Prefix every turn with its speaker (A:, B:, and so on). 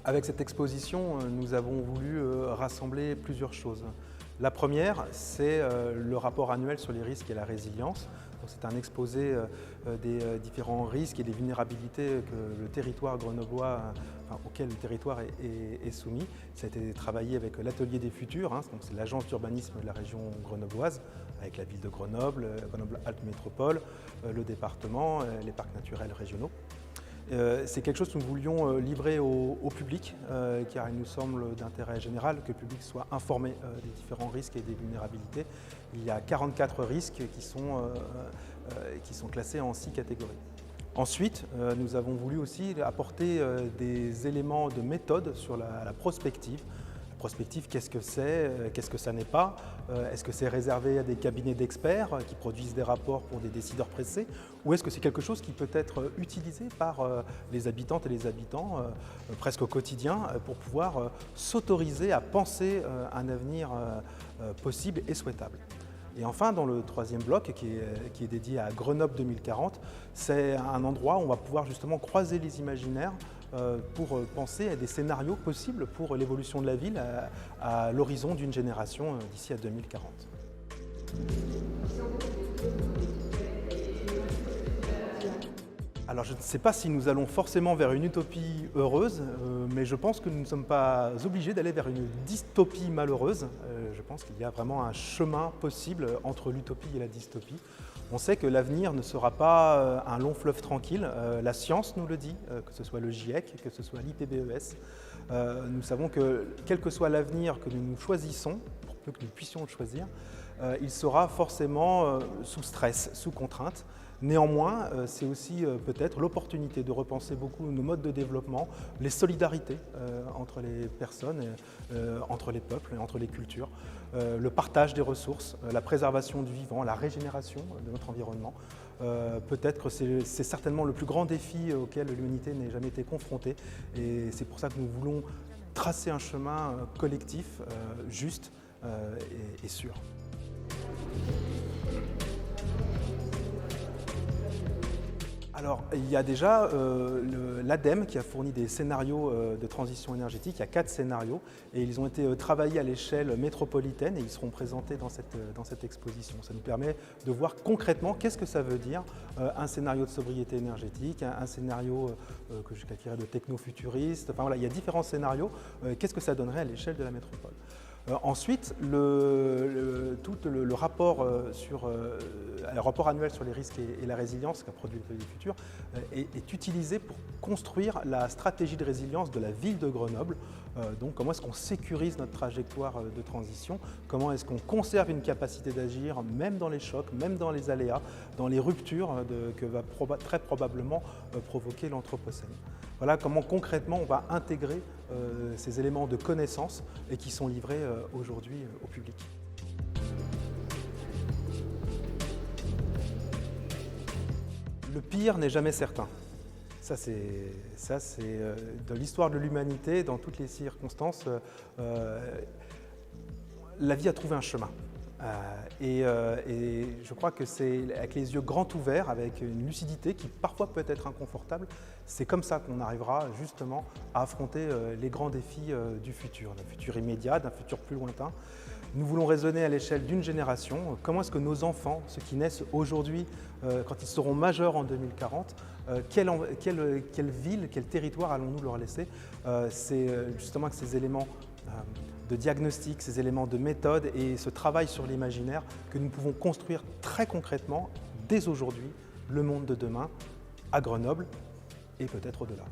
A: Avec cette exposition, nous avons voulu rassembler plusieurs choses. La première, c'est le rapport annuel sur les risques et la résilience. C'est un exposé des différents risques et des vulnérabilités que le territoire grenoblois, auquel le territoire est soumis. Ça a été travaillé avec l'Atelier des Futurs, c'est l'agence d'urbanisme de la région grenobloise, avec la ville de Grenoble, Grenoble-Alpes Métropole, le département, les parcs naturels régionaux. C'est quelque chose que nous voulions livrer au public, car il nous semble d'intérêt général que le public soit informé des différents risques et des vulnérabilités. Il y a 44 risques qui sont classés en 6 catégories. Ensuite, nous avons voulu aussi apporter des éléments de méthode sur la prospective. Prospective, qu'est-ce que ça n'est pas? Est-ce que c'est réservé à des cabinets d'experts qui produisent des rapports pour des décideurs pressés? Ou est-ce que c'est quelque chose qui peut être utilisé par les habitantes et les habitants presque au quotidien pour pouvoir s'autoriser à penser un avenir possible et souhaitable? Et enfin, dans le troisième bloc, qui est dédié à Grenoble 2040, c'est un endroit où on va pouvoir justement croiser les imaginaires pour penser à des scénarios possibles pour l'évolution de la ville à l'horizon d'une génération d'ici à 2040. Alors je ne sais pas si nous allons forcément vers une utopie heureuse, mais je pense que nous ne sommes pas obligés d'aller vers une dystopie malheureuse. Je pense qu'il y a vraiment un chemin possible entre l'utopie et la dystopie. On sait que l'avenir ne sera pas un long fleuve tranquille. La science nous le dit, que ce soit le GIEC, que ce soit l'IPBES. Nous savons que quel que soit l'avenir que nous choisissons, pour peu que nous puissions le choisir, il sera forcément sous stress, sous contrainte. Néanmoins, c'est aussi peut-être l'opportunité de repenser beaucoup nos modes de développement, les solidarités entre les personnes, entre les peuples et entre les cultures, le partage des ressources, la préservation du vivant, la régénération de notre environnement. Peut-être que c'est certainement le plus grand défi auquel l'humanité n'ait jamais été confrontée, et c'est pour ça que nous voulons tracer un chemin collectif, juste et sûr. Alors, il y a déjà l'ADEME qui a fourni des scénarios de transition énergétique. Il y a 4 scénarios et ils ont été travaillés à l'échelle métropolitaine et ils seront présentés dans cette exposition. Ça nous permet de voir concrètement qu'est-ce que ça veut dire un scénario de sobriété énergétique, un scénario que je qualifierais de techno-futuriste. Enfin voilà, il y a différents scénarios. Qu'est-ce que ça donnerait à l'échelle de la métropole? Ensuite, le rapport le rapport annuel sur les risques et la résilience qu'a produit le Pays du Futur est utilisé pour construire la stratégie de résilience de la ville de Grenoble. Donc comment est-ce qu'on sécurise notre trajectoire de transition? Comment est-ce qu'on conserve une capacité d'agir même dans les chocs, même dans les aléas, dans les ruptures que va très probablement provoquer l'Anthropocène? Voilà comment concrètement on va intégrer ces éléments de connaissance et qui sont livrés aujourd'hui au public. Le pire n'est jamais certain. Ça, c'est de l'histoire de l'humanité, dans toutes les circonstances, la vie a trouvé un chemin. Et je crois que c'est avec les yeux grands ouverts, avec une lucidité qui parfois peut être inconfortable, c'est comme ça qu'on arrivera justement à affronter les grands défis du futur, d'un futur immédiat, d'un futur plus lointain. Nous voulons raisonner à l'échelle d'une génération. Comment est-ce que nos enfants, ceux qui naissent aujourd'hui, quand ils seront majeurs en 2040, quelle ville, quel territoire allons-nous leur laisser? C'est justement avec ces éléments de diagnostic, ces éléments de méthode et ce travail sur l'imaginaire que nous pouvons construire très concrètement, dès aujourd'hui, le monde de demain à Grenoble et peut-être au-delà.